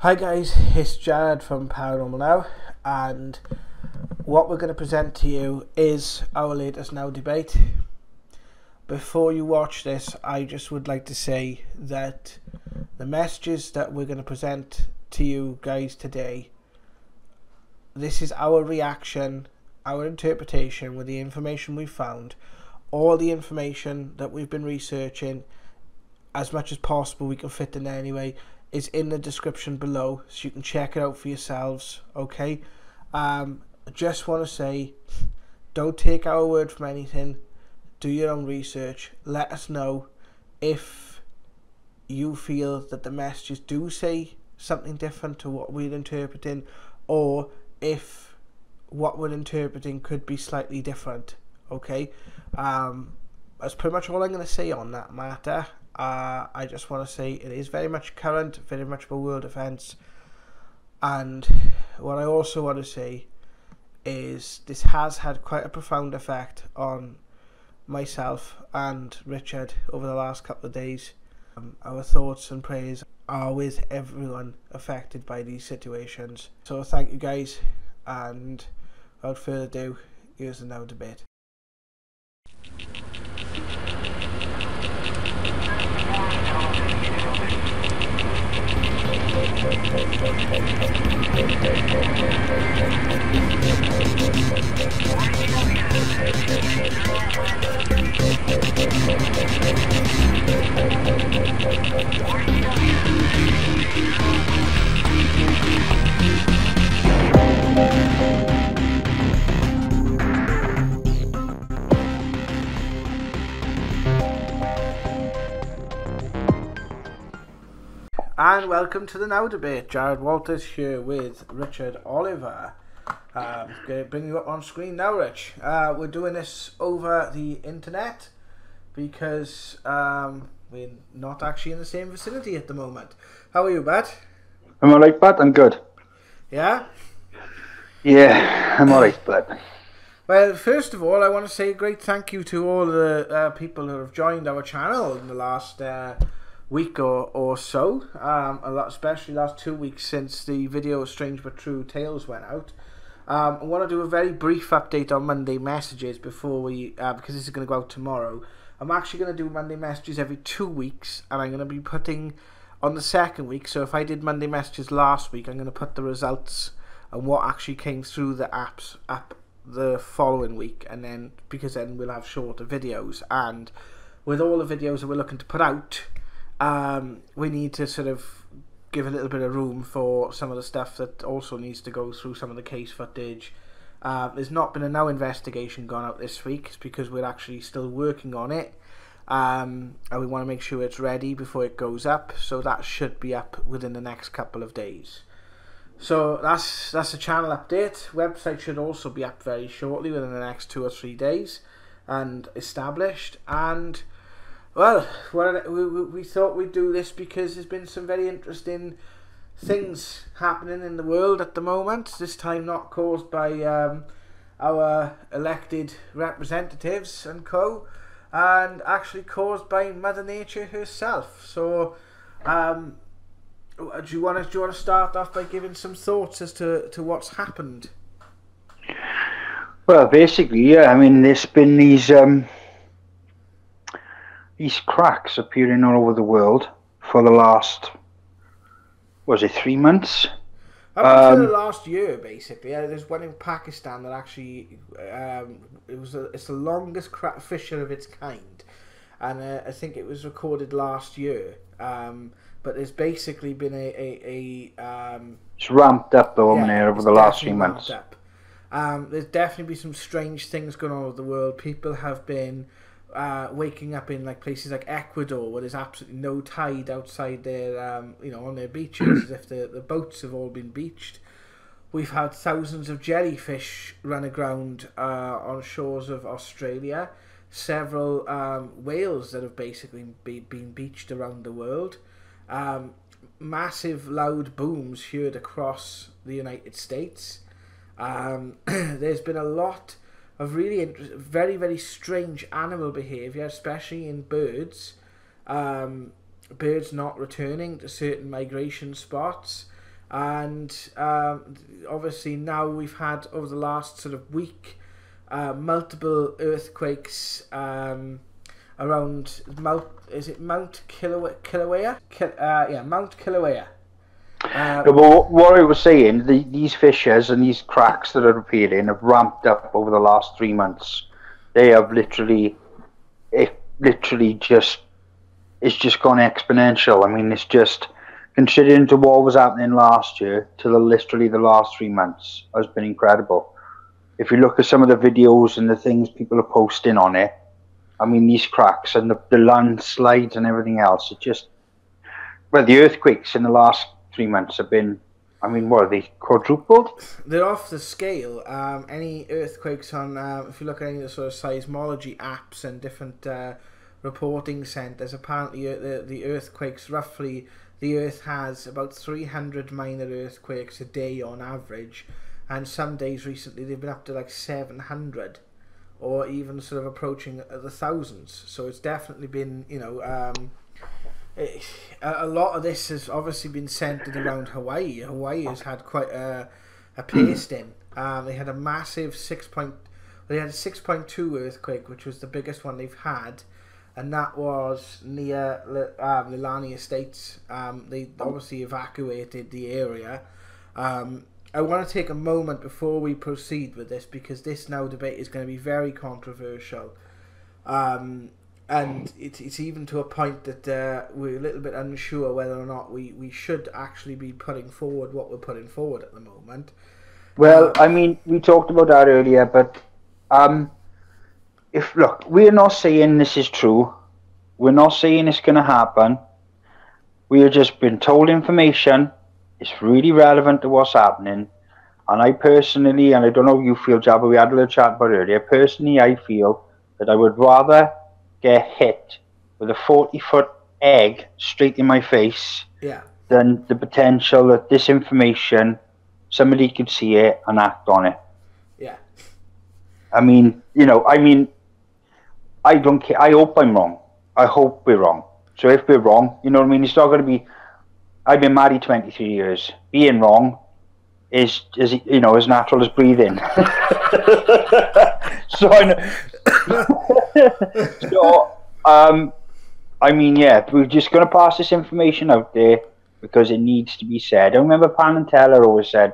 Hi guys, it's Jared from Paranormal Now, and what we're going to present to you is our latest Now debate. Before you watch this, I just would like to say that the messages that we're going to present to you guys today, this is our reaction, our interpretation with the information we found. All the information that we've been researching, as much as possible we can fit in there anyway, is in the description below, so you can check it out for yourselves. Okay, I just want to say, don't take our word from anything. Do your own research. Let us know if you feel that the messages do say something different to what we're interpreting, or if what we're interpreting could be slightly different. Okay, that's pretty much all I'm going to say on that matter. I just want to say it is very much current, very much of a world events, and what I also want to say is this has had quite a profound effect on myself and Richard over the last couple of days. Our thoughts and prayers are with everyone affected by these situations. So thank you guys, and without further ado, here's the Now debate. And welcome to the Now debate. Jared Walters here with Richard Oliver. Going to bring you up on screen now, Rich. We're doing this over the internet because we're not actually in the same vicinity at the moment. How are you, bud? I'm alright, bud. I'm good. Yeah? Yeah, I'm alright, bud. Well, first of all, I want to say a great thank you to all the people who have joined our channel in the last week or so, especially last 2 weeks since the video Strange But True Tales went out. I want to do a very brief update on Monday messages before we, because this is going to go out tomorrow. I'm actually going to do Monday messages every 2 weeks, and I'm going to be putting on the second week. So if I did Monday messages last week, I'm going to put the results and what actually came through the app the following week, and then because then we'll have shorter videos, and with all the videos that we're looking to put out, we need to sort of give a little bit of room for some of the stuff that also needs to go through some of the case footage. There's not been a Now investigation gone out this week. It's because we're actually still working on it, and we want to make sure it's ready before it goes up, so that should be up within the next couple of days. So that's a channel update. Website should also be up very shortly, within the next 2 or 3 days, and established. And well, we thought we'd do this because there's been some very interesting things happening in the world at the moment, this time not caused by our elected representatives and co, and actually caused by Mother Nature herself. So do you want to start off by giving some thoughts as to what's happened? Well, basically, yeah, I mean, there's been these cracks appearing all over the world for the last, was it 3 months? Up until the last year, basically. There's one in Pakistan that actually, it's the longest fissure of its kind, and I think it was recorded last year. But there's basically been it's ramped up though, over the last few months. There's definitely been some strange things going on with the world. People have been waking up in places like Ecuador, where there's absolutely no tide outside their on their beaches, as if the boats have all been beached. We've had thousands of jellyfish run aground on shores of Australia. Several whales that have basically been beached around the world. Massive loud booms heard across the United States. There's been a lot of really very, very strange animal behaviour, especially in birds. Birds not returning to certain migration spots. And obviously now we've had, over the last sort of week, multiple earthquakes around Mount Kilauea? Mount Kilauea. No, but what I was saying, these fissures and these cracks that are appearing have ramped up over the last 3 months. They have literally just, it's just gone exponential. I mean, it's just, considering to what was happening last year to literally the last 3 months, has been incredible. If you look at some of the videos and the things people are posting on it, I mean, these cracks and the landslides and everything else, it just, well, the earthquakes in the last 3 months have been, I mean, what are they, quadrupled? They're off the scale. Any earthquakes on, if you look at any of the sort of seismology apps and different reporting centres, apparently the earthquakes, roughly, the Earth has about 300 minor earthquakes a day on average, and some days recently they've been up to like 700, or even sort of approaching the thousands. So it's definitely been, you know, a lot of this has obviously been centered around Hawaii. Hawaii has had quite a pasting. They had a massive 6.2 earthquake, which was the biggest one they've had, and that was near Lilani Estates. They obviously evacuated the area. I want to take a moment before we proceed with this, because this now debate is going to be very controversial. And it's even to a point that we're a little bit unsure whether or not we should actually be putting forward what we're putting forward at the moment. Well, I mean, we talked about that earlier, but look, we're not saying this is true. We're not saying it's going to happen. We have just been told information. It's really relevant to what's happening. And I personally, and I don't know how you feel, Jab, but we had a little chat about it earlier. Personally, I feel that I would rather get hit with a 40-foot egg straight in my face than the potential that this information, somebody could see it and act on it. Yeah. I mean, you know, I don't care. I hope I'm wrong. I hope we're wrong. So if we're wrong, you know what I mean? It's not going to be, I've been married 23 years. Being wrong is you know, as natural as breathing. So I mean, yeah, we're just going to pass this information out there because it needs to be said. I remember Penn and Teller always said,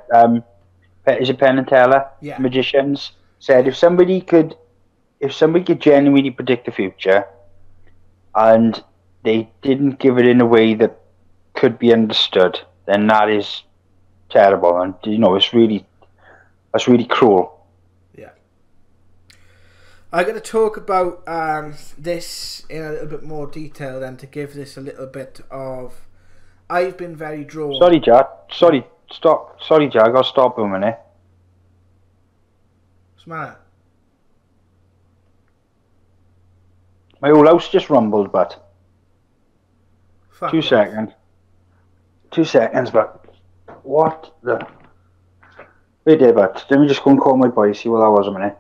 is it Penn and Teller? Yeah. Magicians said if somebody could genuinely predict the future and they didn't give it in a way that could be understood, then that is terrible, and you know, that's really cruel. Yeah. I'm going to talk about this in a little bit more detail then, to give this a little bit of, I've been very drawn. Sorry, Jack. Sorry, Jack. I'll stop a minute. What's the matter? My whole house just rumbled, but Fuck 2 seconds. 2 seconds, but what the? Wait there, but let me just go and call my boy, see what that was a minute.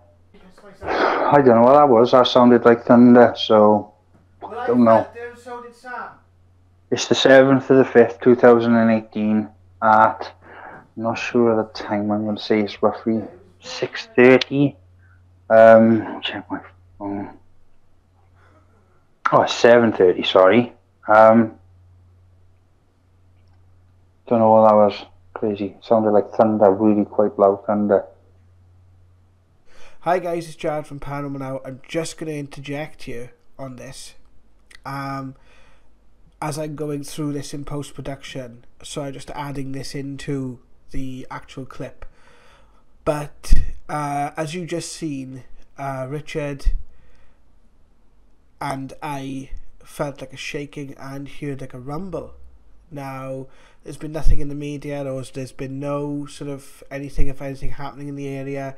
I don't know what that was. That sounded like thunder, so I don't know. So did Sam. It's the 7th of the 5th, 2018 at, I'm not sure of the time, I'm going to say it's roughly 6:30. Check my phone. Oh, it's 7:30, sorry. Don't know what that was. Crazy. Sounded like thunder, really quite loud thunder. Hi guys, it's Jared from Paranormal Now. I'm just going to interject here on this. As I'm going through this in post-production, so I'm just adding this into the actual clip. But as you just seen, Richard and I felt like a shaking and heard like a rumble. Now, there's been nothing in the media, or there's been no sort of anything, if anything, happening in the area.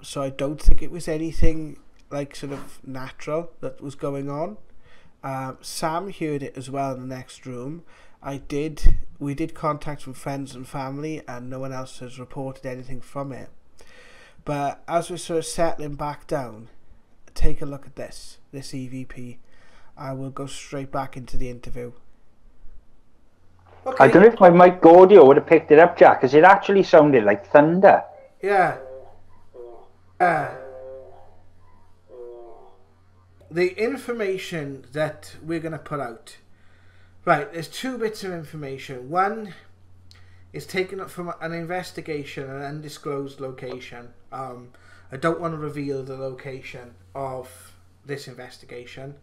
So I don't think it was anything like sort of natural that was going on. Sam heard it as well in the next room. We did contact from friends and family, and no one else has reported anything from it. But as we're sort of settling back down, take a look at this EVP. I will go straight back into the interview. Okay. I don't know if my mic audio would have picked it up, Jack, because it actually sounded like thunder. Yeah. The information that we're going to put out. Right, there's two bits of information. One is taken up from an investigation, an undisclosed location. I don't want to reveal the location of this investigation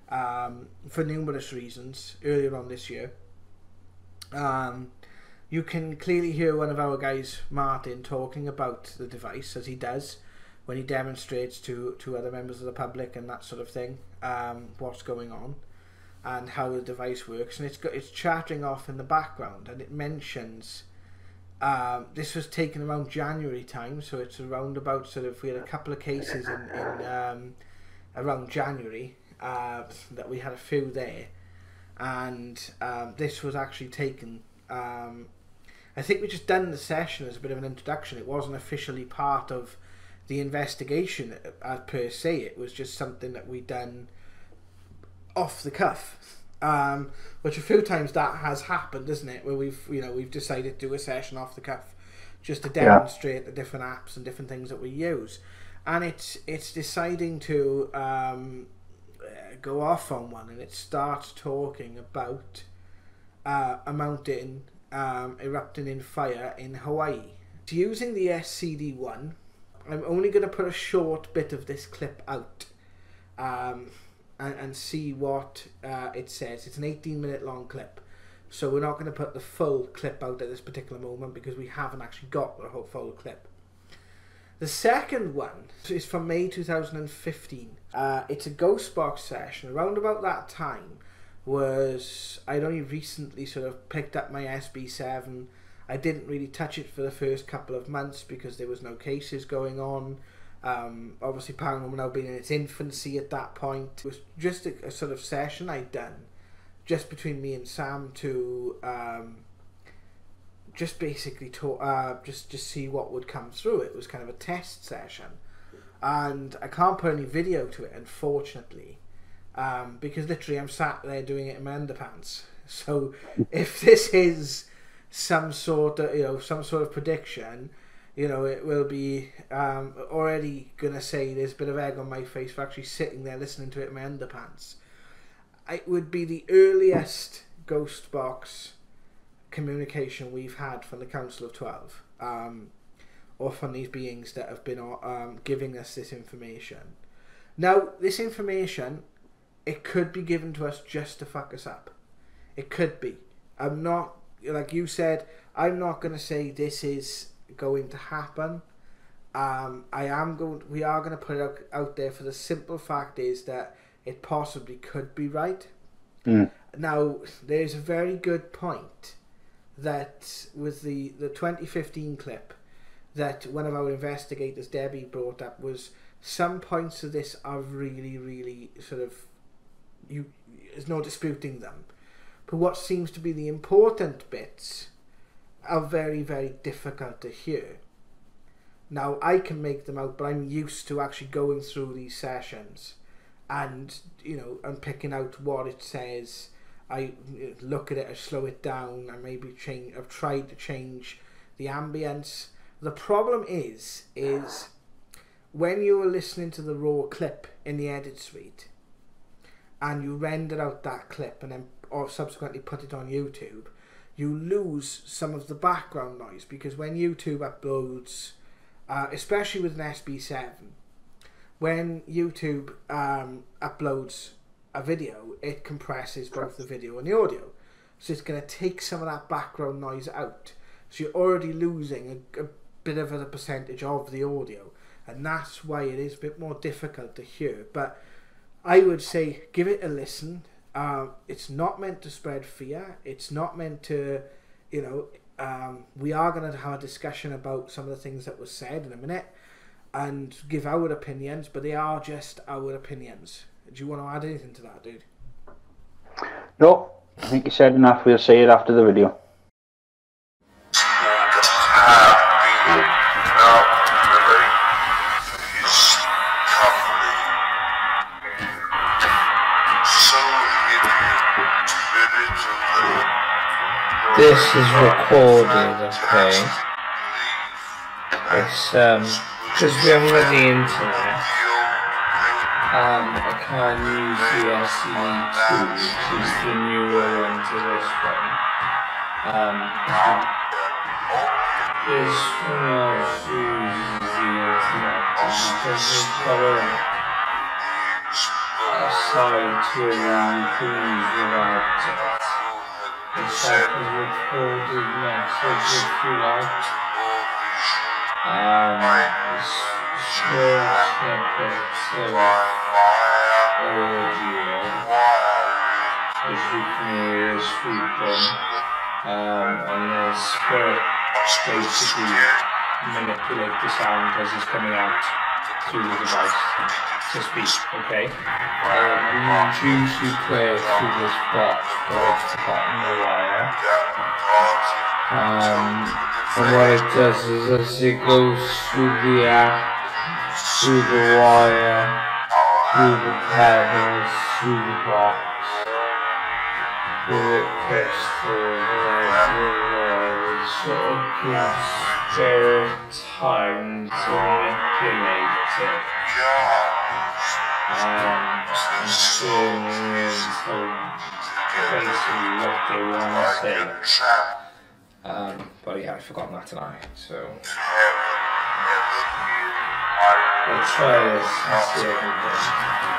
for numerous reasons earlier on this year. You can clearly hear one of our guys, Martin, talking about the device, as he does when he demonstrates to other members of the public and that sort of thing, what's going on and how the device works. And it's chattering off in the background, and it mentions this was taken around January time, so it's around about sort of, we had a couple of cases in around January, that we had a few there, and this was actually taken. I think we just done the session as a bit of an introduction. It wasn't officially part of the investigation per se. It was just something that we done off the cuff, which a few times that has happened, isn't it? Where we've decided to do a session off the cuff just to demonstrate the different apps and different things that we use, and it's deciding to go off on one, and it starts talking about a mountain erupting in fire in Hawaii. So using the SCD1, I'm only going to put a short bit of this clip out and see what it says. It's an 18-minute long clip, so we're not going to put the full clip out at this particular moment because we haven't actually got the whole full clip. The second one is from May 2015. It's a ghost box session. Around about that time I'd only recently sort of picked up my SB7. I didn't really touch it for the first couple of months because there was no cases going on. Obviously Paranormal now being in its infancy at that point. It was just a sort of session I'd done just between me and Sam to just basically just see what would come through. It was kind of a test session, and I can't put any video to it, unfortunately, because literally I'm sat there doing it in my underpants. So if this is some sort of prediction, it will be already gonna say there's a bit of egg on my face for actually sitting there listening to it in my underpants. It would be the earliest ghost box communication we've had from the Council of 12, or from these beings that have been giving us this information. Now, this information, it could be given to us just to fuck us up. It could be. I'm not, like you said, I'm not going to say this is going to happen. We are going to put it out there for the simple fact is that it possibly could be right. Now, there's a very good point that with the 2015 clip that one of our investigators, Debbie, brought up, was some points of this are really, really sort of, there's no disputing them. But what seems to be the important bits are very, very difficult to hear. Now, I can make them out, but I'm used to actually going through these sessions and, and picking out what it says. I look at it, I slow it down, I maybe change. I've tried to change the ambience. The problem is when you are listening to the raw clip in the edit suite and you render out that clip and then or subsequently put it on YouTube, you lose some of the background noise, because when YouTube uploads, especially with an SB7, when YouTube uploads a video, it compresses both the video and the audio, so it's going to take some of that background noise out, so you're already losing a bit of a percentage of the audio, and that's why it is a bit more difficult to hear. But I would say give it a listen. It's not meant to spread fear. It's not meant to, we are going to have a discussion about some of the things that were said in a minute and give our opinions, but they are just our opinions. Do you want to add anything to that, dude? No, I think you said enough. We'll say it after the video. this is recorded, okay? It's, because we haven't got the internet, I can't use the SE2, which is the newer one to this one. This one also uses the internet, because it's got a side to it where you can use without it. It's like a recorded message if you like. It's small snippets of audio, as you can hear as speaking, and the script basically manipulate the sound as it's coming out through the device to speak, okay? And you usually play it through this box, but it's the bottom of the wire. And what it does is as it goes through the app, through the wire, through the pedals, through the box, through the crystal, it sort of gives their time to manipulate it. And so basically what they want to say. But yeah, I've forgotten that tonight, so we'll try this and see if we can.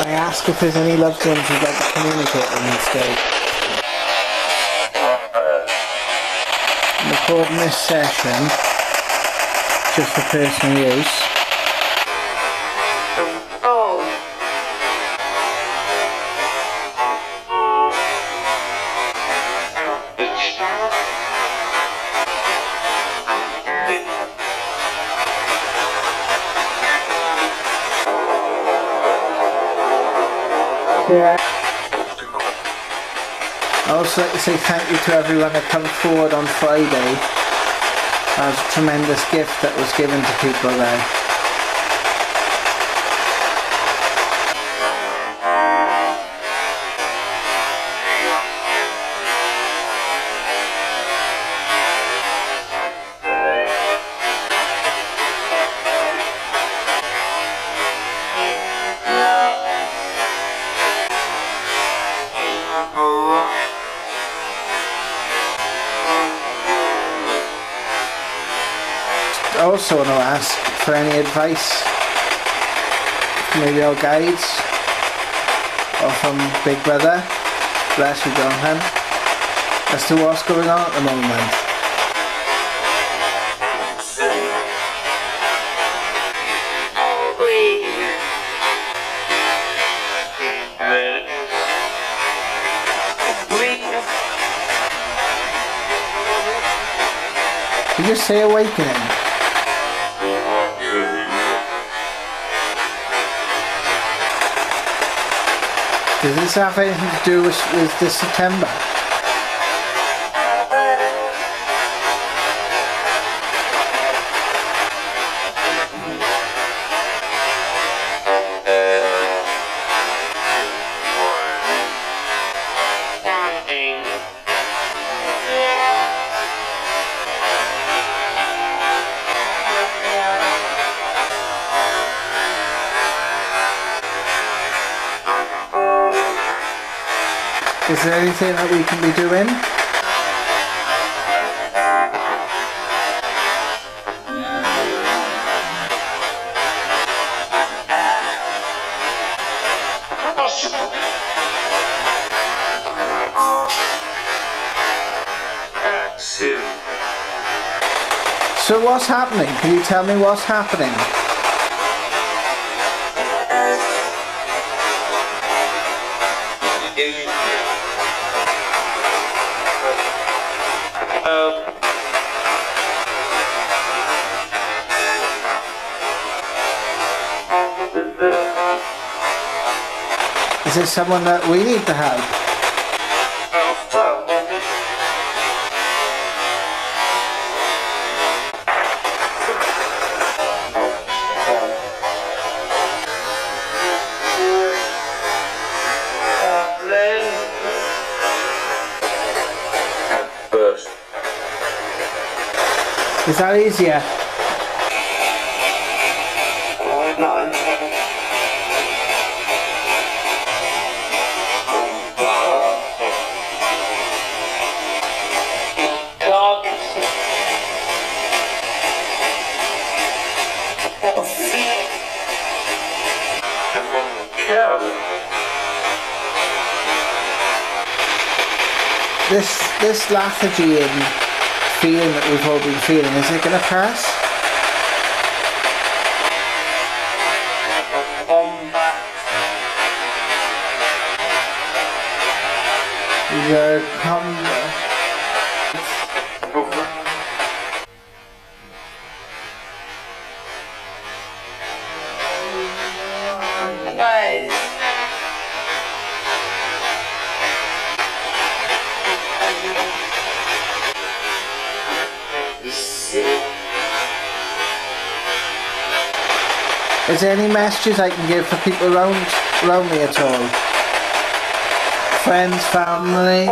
I ask if there's any loved ones who'd like to communicate with me today. I'm recording this session just for personal use. I'd also like to say thank you to everyone that come forward on Friday. That was a tremendous gift that was given to people there. I also want to ask for any advice, maybe our guides, or from Big Brother, bless you Jonathan, as to what's going on at the moment. Did you say awakening? Does this have anything to do with this September? Is there anything that we can be doing? So what's happening? Can you tell me what's happening? Is there someone that we need to help? Is that easier? This lethargy and feeling that we've all been feeling, is it going to pass? Is there any messages I can give for people around me at all? Friends, family?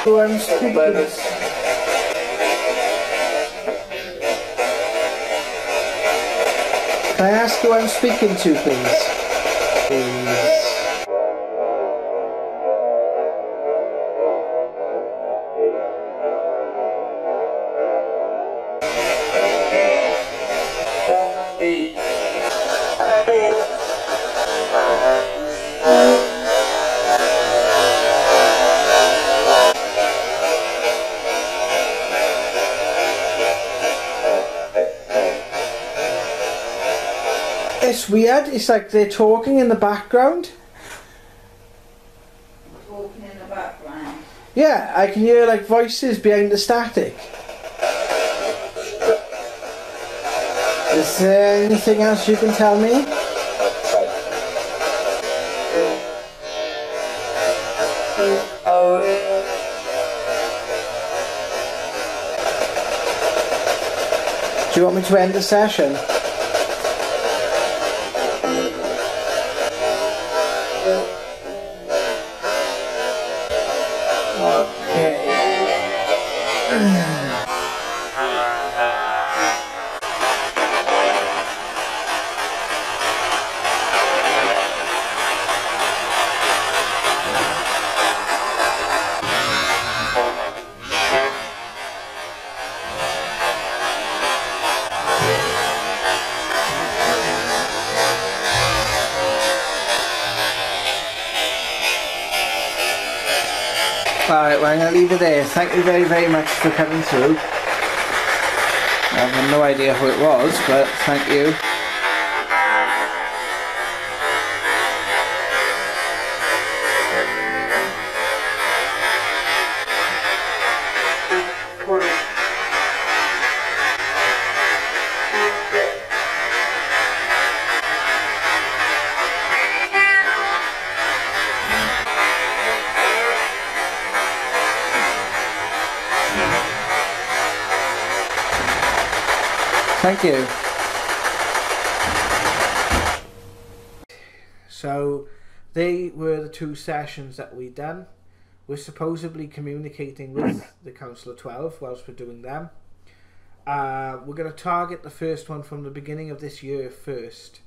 Who I'm speaking to? Can I ask who I'm speaking to, please? It's weird, it's like they're talking in the background. Talking in the background? Yeah, I can hear like voices behind the static. Is there anything else you can tell me? Do you want me to end the session? Alright, well I'm going to leave it there. Thank you very, very much for coming through. I have no idea who it was, but thank you. Thank you. So they were the 2 sessions that we done. We're supposedly communicating with the Council of 12 whilst we're doing them. We're going to target the first one from the beginning of this year first,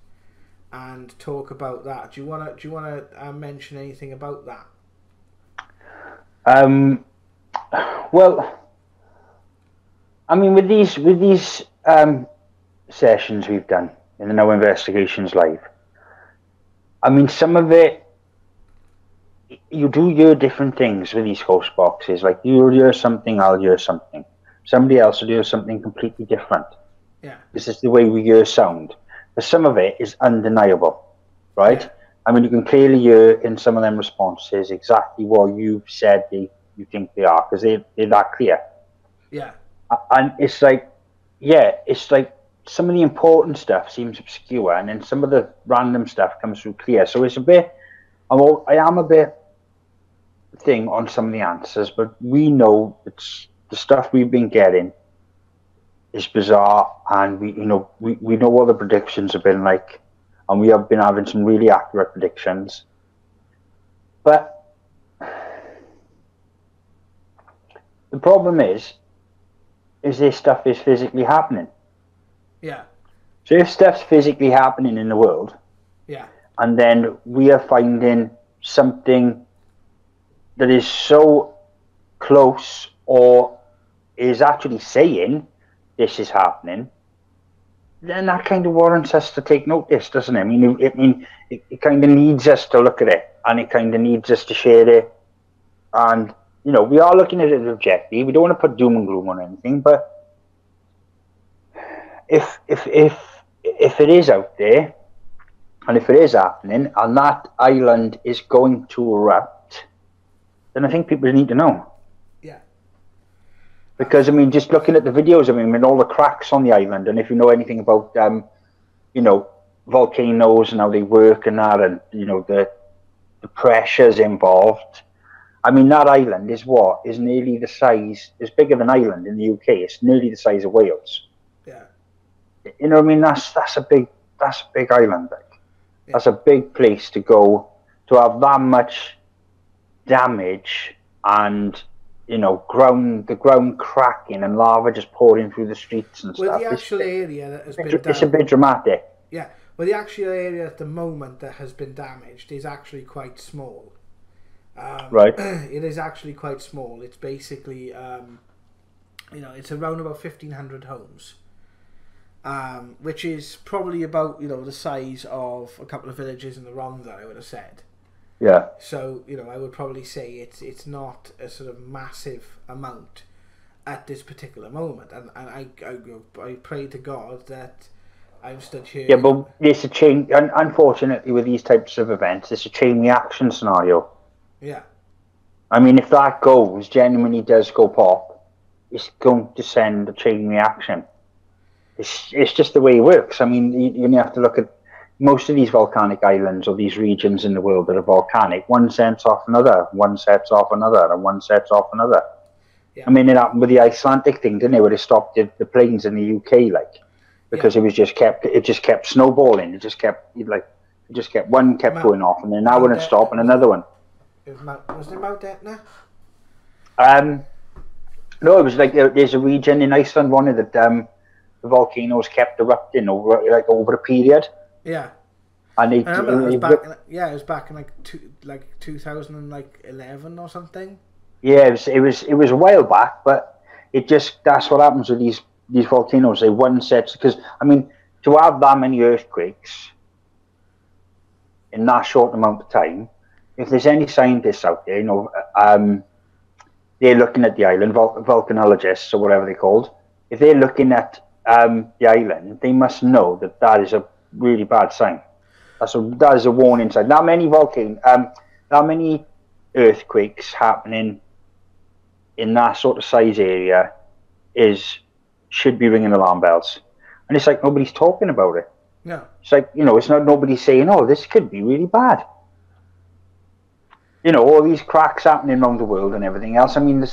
and talk about that. Do you want to mention anything about that? Well, I mean, with these sessions we've done in the No Investigations Live, I mean, some of it, you do hear different things with these ghost boxes. Like, you'll hear something, I'll hear something. Somebody else will hear something completely different. Yeah. This is the way we hear sound. But some of it is undeniable, right? Yeah. I mean, you can clearly hear in some of them responses exactly what you've said you think they are, because they're that clear. Yeah. And it's like, yeah, it's like some of the important stuff seems obscure, and then some of the random stuff comes through clear. So it's a bit, I am a bit thing on some of the answers, but we know it's the stuff we've been getting is bizarre, and we know what the predictions have been like, and we have been having some really accurate predictions. But the problem is this stuff is physically happening. Yeah. So if stuff's physically happening in the world, yeah, and then we are finding something that is so close, or is actually saying this is happening, then that kind of warrants us to take notice, doesn't it? I mean, it kind of needs us to look at it, and it kind of needs us to share it. And, you know, we are looking at it objectively. We don't want to put doom and gloom on anything, but if it is out there, and if it is happening, and that island is going to erupt, then I think people need to know. Yeah. Because, I mean, just looking at the videos, I mean, all the cracks on the island, and if you know anything about, you know, volcanoes and how they work and that, and, you know, the pressures involved, I mean, that island is nearly the size, it's bigger than Ireland in the UK, it's nearly the size of Wales. Yeah. You know what I mean? That's a big island, like. Yeah. That's a big place to go, to have that much damage, and, you know, the ground cracking and lava just pouring through the streets and stuff. Well, the actual area that has been damaged, it's a bit dramatic. Yeah, well, the actual area at the moment that has been damaged is actually quite small. Right. It is actually quite small. It's basically, you know, it's around about 1,500 homes, which is probably about, you know, the size of a couple of villages in the Rhondda, I would have said. Yeah. So, you know, I would probably say it's not a sort of massive amount at this particular moment, and I pray to God that I'm stood here. Yeah, but it's a chain. Unfortunately, with these types of events, it's a chain reaction scenario. Yeah. I mean, if that genuinely does go pop, it's going to send a chain reaction. It's just the way it works. I mean, you have to look at most of these volcanic islands, or these regions in the world that are volcanic. One sets off another, one sets off another, and one sets off another. Yeah. I mean, it happened with the Icelandic thing, didn't it? Where they stopped the planes in the UK, like, because it just kept snowballing. One kept going off, and then that wouldn't stop, and another one. Was it Mount Etna? No, it was like there's a region in Iceland, one of the volcanoes kept erupting over a period. Yeah. And I remember it was back in 2011 or something. Yeah, it was a while back, but that's what happens with these volcanoes. They one sets, because I mean, to have that many earthquakes in that short amount of time, if there's any scientists out there, you know, they're looking at the island, volcanologists or whatever they're called. If they're looking at the island, they must know that is a really bad sign. That is a warning sign. That many earthquakes happening in that sort of size area should be ringing alarm bells. And it's like nobody's talking about it. No. It's like, you know, it's not nobody's saying, oh, this could be really bad. You know, all these cracks happening around the world and everything else. I mean,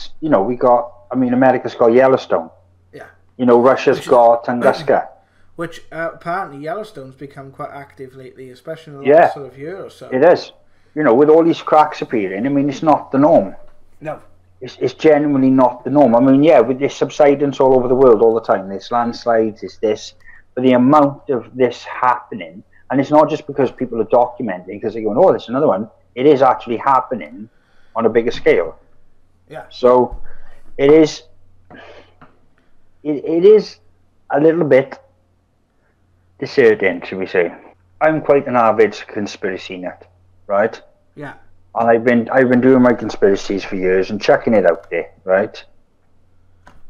America's got Yellowstone. Yeah. You know, Russia's got Tunguska. Which apparently Yellowstone's become quite active lately, especially in the Yeah. last sort of year or so. It is. You know, with all these cracks appearing, I mean, it's not the norm. No. It's genuinely not the norm. I mean, yeah, with this subsidence all over the world all the time, there's landslides, there's this, but the amount of this happening, and it's not just because people are documenting, because they're going, oh, there's another one. It is actually happening on a bigger scale. Yeah. So it is a little bit discerning, should we say. I'm quite an avid conspiracy nut, right? Yeah. And I've been doing my conspiracies for years and checking it out there, right?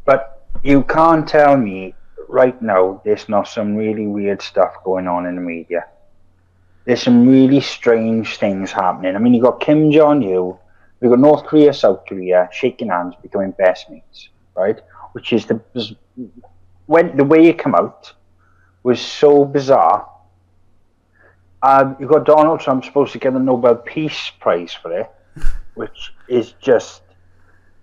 But you can't tell me right now there's not some really weird stuff going on in the media. There's some really strange things happening. I mean, you got Kim Jong-un, we've got North Korea, South Korea shaking hands, becoming best mates, right? Which is the way it came out was so bizarre. You've got Donald Trump supposed to get the Nobel Peace Prize for it, which is just,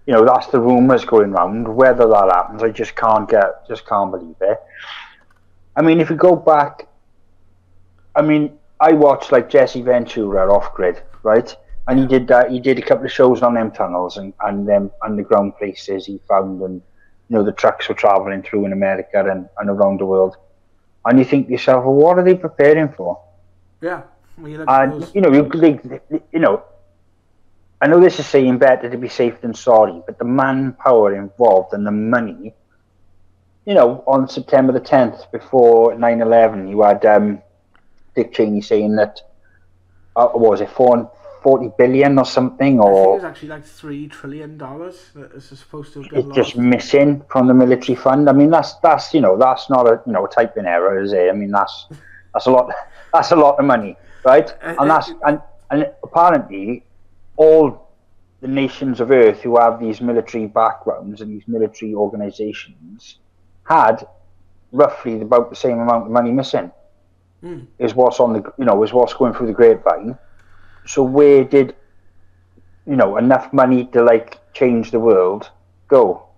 you know, that's the rumours going round. Whether that happens, I just can't believe it. I mean, if you go back, I mean, I watched like Jesse Ventura Off Grid, right? And he did that. He did a couple of shows on them tunnels and them underground places he found, and you know the trucks were travelling through in America and around the world. And you think to yourself, well, what are they preparing for? Yeah. Well, And you know, I know this is saying better to be safe than sorry, but the manpower involved and the money, you know, on September the 10th before 9/11, you had Dick Cheney saying that what was it, 40 billion or something, I think it or was actually like $3 trillion that is supposed to have been it's just lost. missing from the military fund. I mean, that's you know, that's not a, you know, a typing error, is it? I mean, that's a lot of money, right? And apparently all the nations of Earth who have these military backgrounds and these military organizations had roughly about the same amount of money missing. Is what's on the, you know, is what's going through the grapevine. So where did, you know, enough money to like change the world go?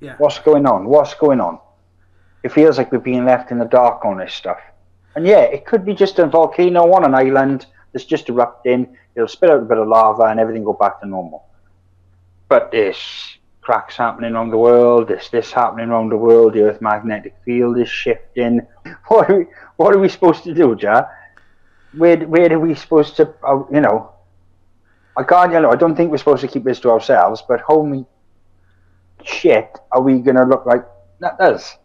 Yeah. What's going on? What's going on? It feels like we're being left in the dark on this stuff. And yeah, it could be just a volcano on an island that's just erupting. It'll spit out a bit of lava and everything go back to normal. But there's cracks happening around the world. There's this happening around the world. The Earth's magnetic field is shifting. What are we supposed to do, Ja? Where are we supposed to, you know, I don't think we're supposed to keep this to ourselves, but holy shit, are we going to look like that does?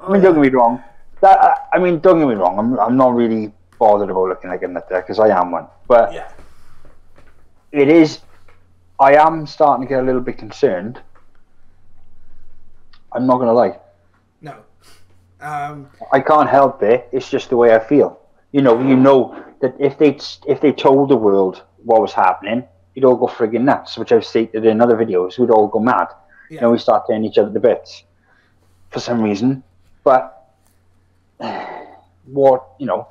I mean, don't get me wrong. Don't get me wrong. I'm not really bothered about looking like a nutter because I am one. But Yeah. it is, I am starting to get a little bit concerned. I'm not going to lie. No. I can't help it. It's just the way I feel. You know that if they told the world what was happening, you'd all go friggin' nuts, which I've stated in other videos. We'd all go mad. Yeah. You know, we start tearing each other to bits for some reason. But what, you know?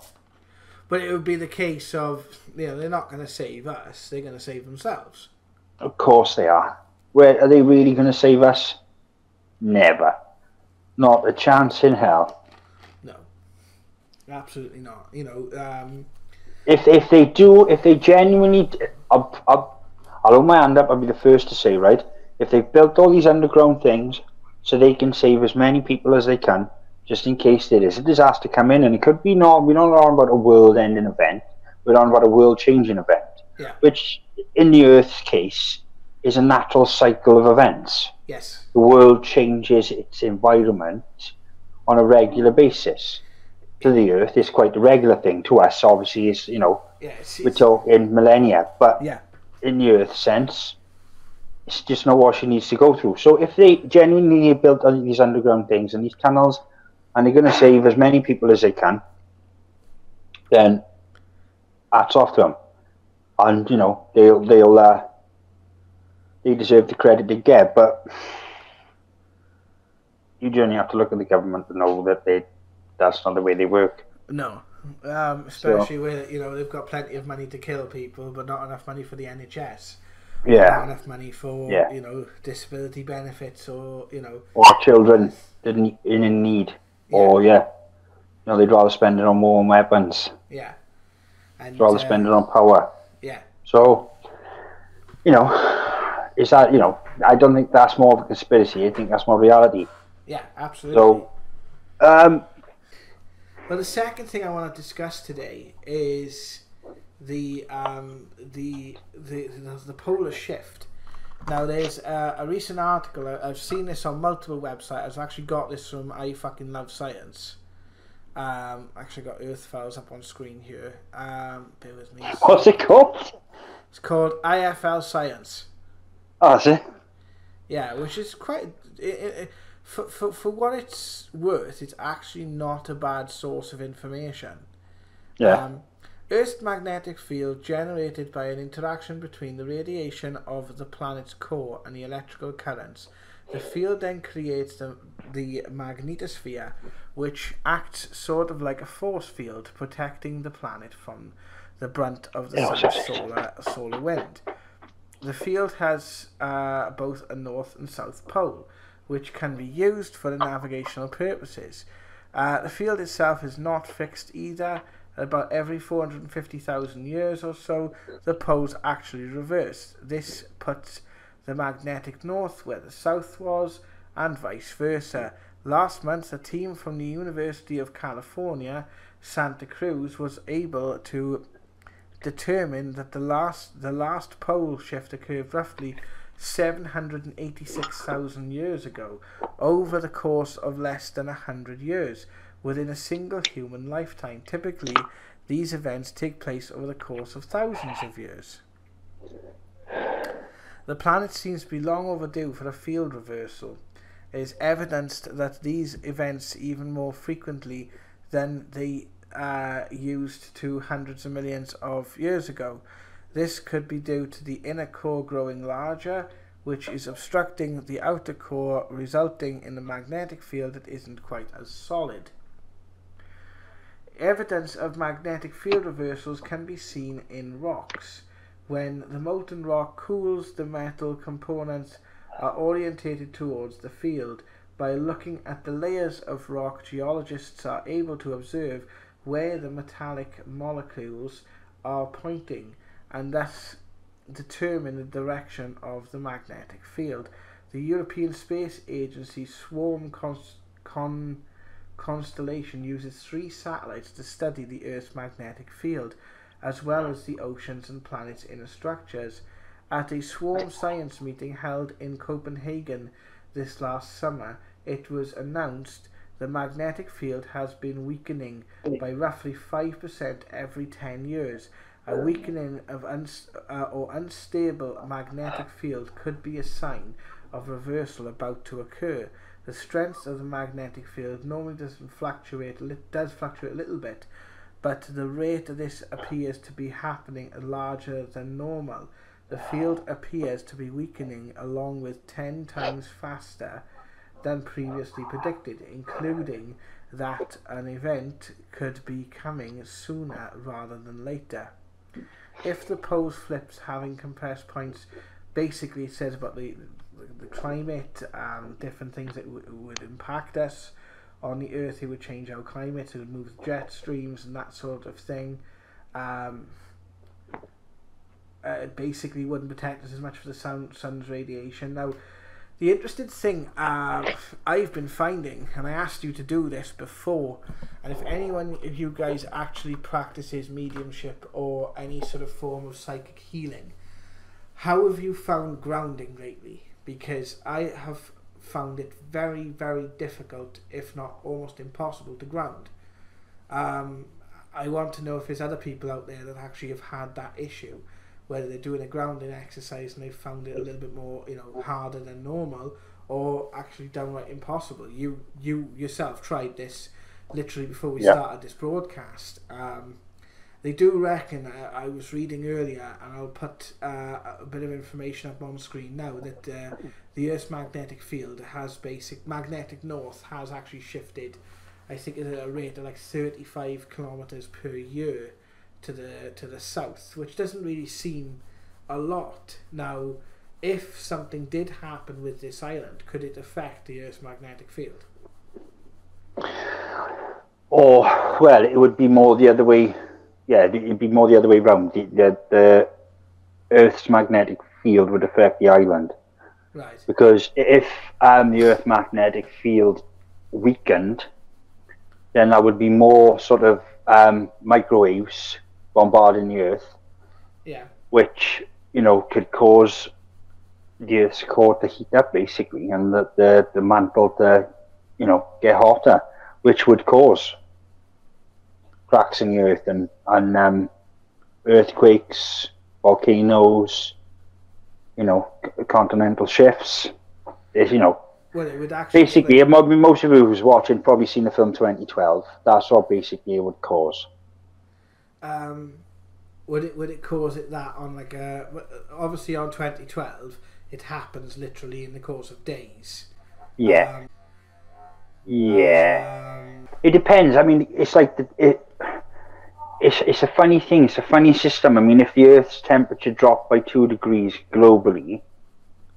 But it would be the case of, you know, they're not going to save us. They're going to save themselves. Of course they are. Where are they really going to save us? Never. Not a chance in hell. No. Absolutely not. You know, If they do, if they genuinely, I'll hold my hand up. I'll be the first to say, right? If they've built all these underground things so they can save as many people as they can, just in case there is a disaster come in, and it could be not. We're not on about a world-ending event. We're on about a world-changing event, yeah. which, in the Earth's case, is a natural cycle of events. Yes. The world changes its environment on a regular basis. To the Earth, it's quite a regular thing. To us, obviously, is, you know, we're talking millennia, but yeah. in the Earth sense, it's just not what she needs to go through. So if they genuinely built these underground things and these tunnels, and they're going to save as many people as they can, then hats off to them. And you know, they deserve the credit they get. But you only have to look at the government to know that that's not the way they work. No, especially where, you know, they've got plenty of money to kill people, but not enough money for the NHS. Yeah. Not enough money for, you know, disability benefits, or, you know, or children in need. Yeah. Or know, they'd rather spend it on war and weapons. Yeah. And They'd rather spend it on power. Yeah. So, you know, is that, you know, I don't think that's more of a conspiracy. I think that's more reality. Yeah, absolutely. So, well, the second thing I want to discuss today is the polar shift. Now, there's a recent article. I've seen this on multiple websites. I've actually got this from I Fucking Love Science. Actually got Earth Files up on screen here. Bear with me. What's it called? It's called IFL Science. Oh, is it? Yeah, which is quite... For what it's worth, it's actually not a bad source of information. Yeah. Earth's magnetic field generated by an interaction between the radiation of the planet's core and the electrical currents. The field then creates the magnetosphere, which acts sort of like a force field, protecting the planet from the brunt of the sun's solar wind. The field has both a north and south pole, which can be used for the navigational purposes. The field itself is not fixed either. About every 450,000 years or so, the poles actually reverse. This puts the magnetic north where the south was, and vice versa. Last month, a team from the University of California, Santa Cruz, was able to determine that the last pole shift occurred roughly 786,000 years ago, over the course of less than 100 years, within a single human lifetime. Typically, these events take place over the course of thousands of years. The planet seems to be long overdue for a field reversal. It is evidenced that these events even more frequently than they used to hundreds of millions of years ago. This could be due to the inner core growing larger, which is obstructing the outer core, resulting in a magnetic field that isn't quite as solid. Evidence of magnetic field reversals can be seen in rocks. When the molten rock cools, the metal components are orientated towards the field. By looking at the layers of rock, geologists are able to observe where the metallic molecules are pointing, and thus determine the direction of the magnetic field. The European Space Agency Swarm constellation uses 3 satellites to study the Earth's magnetic field, as well as the oceans and planets' inner structures. At a Swarm science meeting held in Copenhagen this last summer, it was announced the magnetic field has been weakening by roughly 5% every 10 years. A weakening of unstable magnetic field could be a sign of reversal about to occur. The strength of the magnetic field normally does fluctuate a little bit, but the rate of this appears to be happening larger than normal. The field appears to be weakening along with 10 times faster than previously predicted, including that an event could be coming sooner rather than later. If the poles flips having compressed points, basically it says about the climate and different things that would impact us on the Earth. It would change our climate, it would move jet streams and that sort of thing. It basically wouldn't protect us as much for the sun's radiation. Now, the interesting thing I've been finding, and I asked you to do this before, and if anyone of you guys actually practices mediumship or any sort of form of psychic healing, how have you found grounding lately? Because I have found it very, very difficult, if not almost impossible, to ground. I want to know if there's other people out there that actually have had that issue, whether they're doing a grounding exercise and they've found it a little bit more, harder than normal, or actually downright impossible. You yourself tried this literally before we started this broadcast. They do reckon, I was reading earlier, and I'll put a bit of information up on screen now, that the Earth's magnetic field magnetic north has actually shifted, I think at a rate of like 35 kilometers per year to the south, which doesn't really seem a lot. Now, if something did happen with this island, could it affect the Earth's magnetic field? Or, well, it would be more the other way. Yeah, it'd be more the other way around. The Earth's magnetic field would affect the island. Right. Because if the Earth magnetic field weakened, then there would be more sort of microwaves bombarding the Earth. Yeah. Which, could cause the Earth's core to heat up, basically, and the mantle to, get hotter, which would cause cracks in the Earth and earthquakes, volcanoes, continental shifts. Well, it would actually basically, most of you who's watching probably seen the film 2012. That's what basically it would cause. Would it cause it that on like obviously on 2012 it happens literally in the course of days. Yeah. It depends. I mean, it's like it's a funny thing. It's a funny system. I mean, if the Earth's temperature dropped by 2 degrees globally,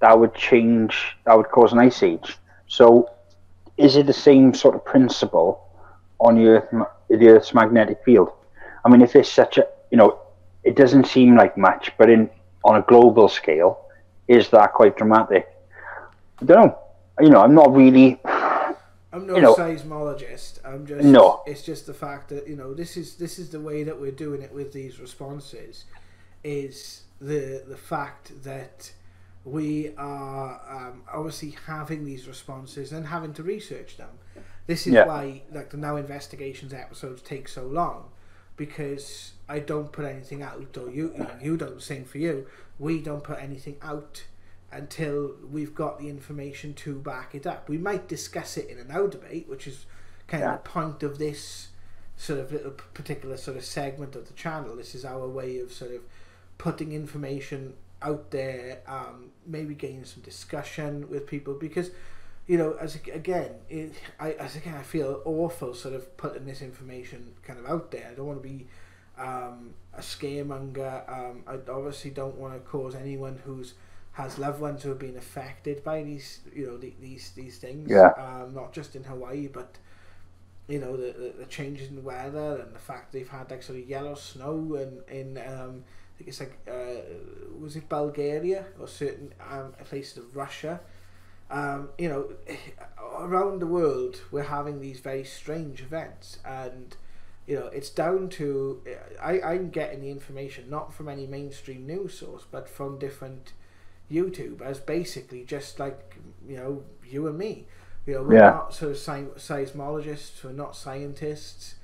that would cause an ice age. So, is it the same sort of principle on the Earth's magnetic field? I mean, if it's such a, it doesn't seem like much, but on a global scale, is that quite dramatic? I don't know. I'm not really. I'm no seismologist. I'm just. No. It's just the fact that this is the way that we're doing it with these responses, is the fact that we are obviously having these responses and having to research them. This is why like the Now Investigations episodes take so long, because I don't put anything out, or you don't, same for you. We don't put anything out until we've got the information to back it up. We might discuss it in a Now Debate, which is kind of the point of this sort of little particular sort of segment of the channel. This is our way of sort of putting information out there, maybe getting some discussion with people, because I feel awful sort of putting this information kind of out there. I don't want to be a scaremonger. I obviously don't want to cause anyone has loved ones who have been affected by these these things. Not just in Hawaii, but the changes in the weather and the fact they've had like sort of yellow snow in I think it's like was it Bulgaria or certain places of Russia. Around the world we're having these very strange events, and it's down to I'm getting the information not from any mainstream news source, but from different YouTubers, basically just like you and me. We're not sort of seismologists, we're not scientists.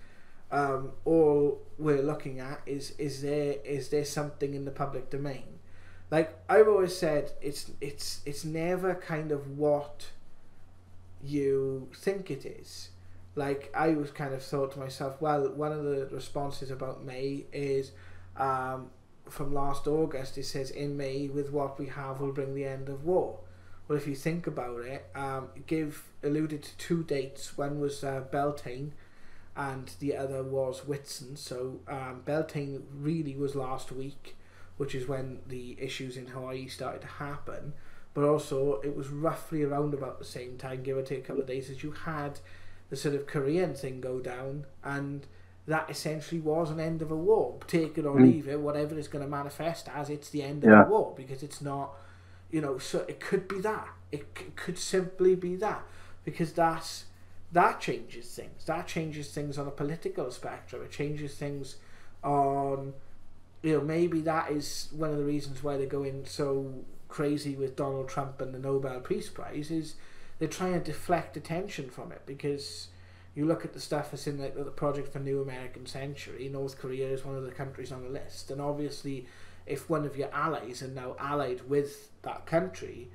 All we're looking at is there something in the public domain. Like I've always said, it's never kind of what you think it is. Like I was kind of thought to myself, well, one of the responses about May is from last August. It says, in May, with what we have will bring the end of war. Well, if you think about it, alluded to 2 dates. One was Beltane, and the other was Whitsun. So Beltane really was last week, which is when the issues in Hawaii started to happen. But also it was roughly around about the same time, give or take a couple of days, as you had the sort of Korean thing go down, and that essentially was an end of a war. Take it or leave it, whatever is going to manifest as, it's the end of a war, because it's not, so it could be that. It could simply be that, because that changes things. That changes things on a political spectrum. It changes things on, maybe that is one of the reasons why they're going so crazy with Donald Trump and the Nobel Peace Prize, is they're trying to deflect attention from it. Because you look at the stuff that's in the Project for New American Century, North Korea is one of the countries on the list, and obviously if one of your allies are now allied with that country,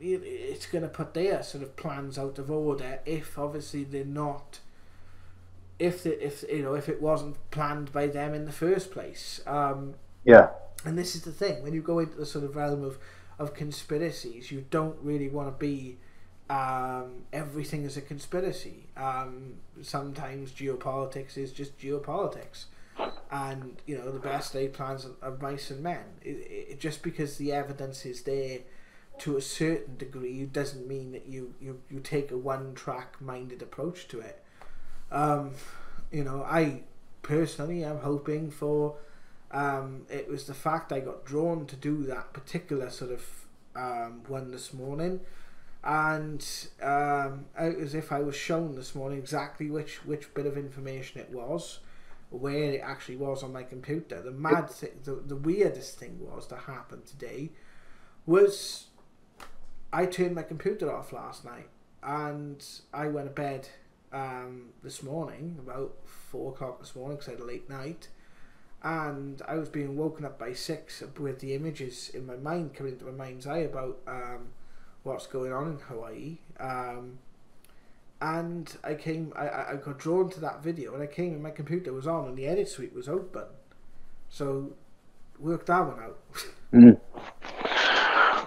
it's going to put their sort of plans out of order if obviously they're not, if it wasn't planned by them in the first place. And this is the thing, when you go into the sort of realm of conspiracies, you don't really want to be everything is a conspiracy. Sometimes geopolitics is just geopolitics, and the best laid plans of mice and men. It just because the evidence is there to a certain degree doesn't mean that you take a one-track minded approach to it. You know, I personally am hoping for, it was the fact I got drawn to do that particular sort of one this morning, and as if I was shown this morning exactly which bit of information it was, where it actually was on my computer. The mad thing, the weirdest thing was to happen today was I turned my computer off last night, and I went to bed this morning about 4 o'clock this morning because I had a late night, and I was being woken up by 6 with the images in my mind coming into my mind's eye about what's going on in Hawaii, and I got drawn to that video, and I came and my computer was on and the edit suite was open, so worked that one out.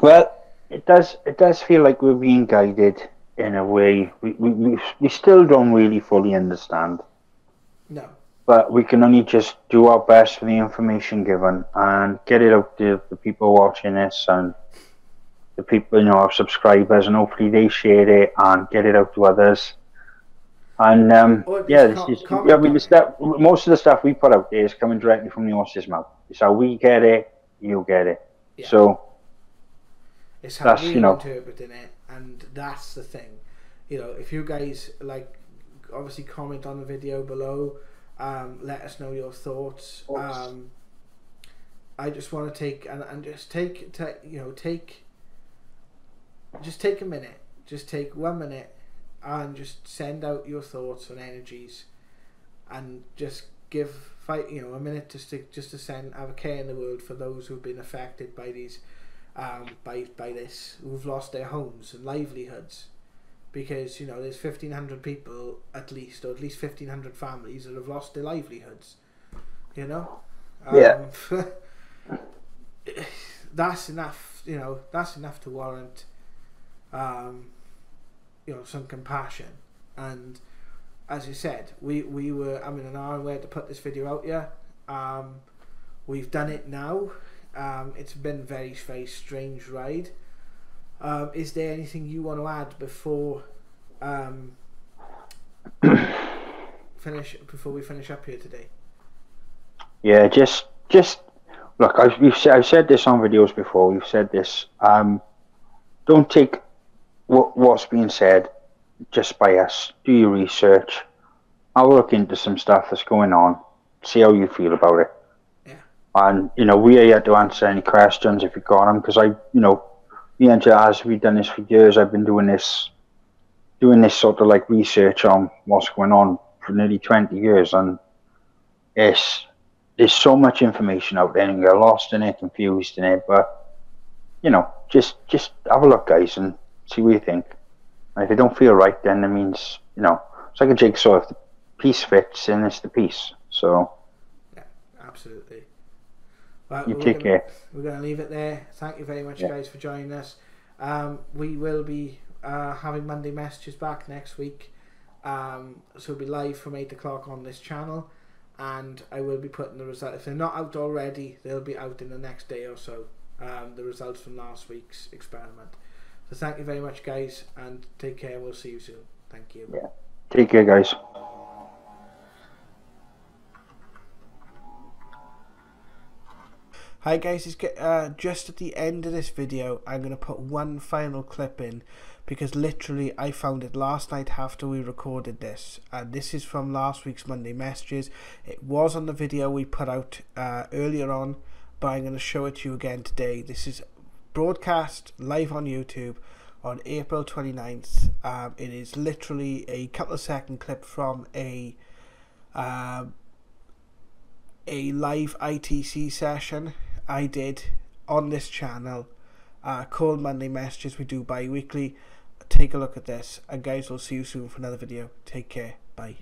Well, it does feel like we're being guided in a way we still don't really fully understand. No. But we can only just do our best with the information given and get it out to the people watching this and the people, you know, our subscribers, and hopefully they share it and get it out to others. And most of the stuff we put out there is coming directly from the horse's mouth. It's how we get it, you get it. Yeah. So it's how we're interpreting it, and that's the thing. You know, if you guys like, obviously comment on the video below. Let us know your thoughts. I just want to take a minute, just take 1 minute, and just send out your thoughts and energies, and just give a minute to send, have a care in the world for those who've been affected by these, by this, who've lost their homes and livelihoods. Because, you know, there's 1,500 people at least, or at least 1,500 families that have lost their livelihoods. You know? Yeah. That's enough, you know, that's enough to warrant, you know, some compassion. And as you said, we were, I'm in an hour where to put this video out here. We've done it now. It's been a very, very strange ride. Is there anything you want to add before we finish up here today? Yeah, just look. I've said this on videos before. We've said this. Don't take what's being said just by us. Do your research. I'll look into some stuff that's going on. See how you feel about it. Yeah. And you know, we are here to answer any questions if you've got them, because as we've done this for years, I've been doing this sort of like research on what's going on for nearly 20 years, and there's so much information out there, and you're lost in it, confused in it. But you know, just have a look, guys, and see what you think. And if it don't feel right, then it means, you know, it's like a jigsaw. If the piece fits, then it's the piece. So yeah, absolutely. Well, you take care. We're going to leave it there. Thank you very much, guys, for joining us. We will be having Monday Messages back next week. So we'll be live from 8 o'clock on this channel. And I will be putting the results. If they're not out already, they'll be out in the next day or so. The results from last week's experiment. So thank you very much, guys. And take care. We'll see you soon. Thank you. Yeah. Take care, guys. Hi guys, it's just at the end of this video I'm going to put one final clip in, because literally I found it last night after we recorded this, and this is from last week's Monday Messages. It was on the video we put out earlier on, but I'm going to show it to you again today. This is broadcast live on YouTube on April 29th. It is literally a couple of second clip from a live ITC session I did on this channel called Monday Messages. We do bi-weekly. Take a look at this, and guys, we'll see you soon for another video. Take care. Bye.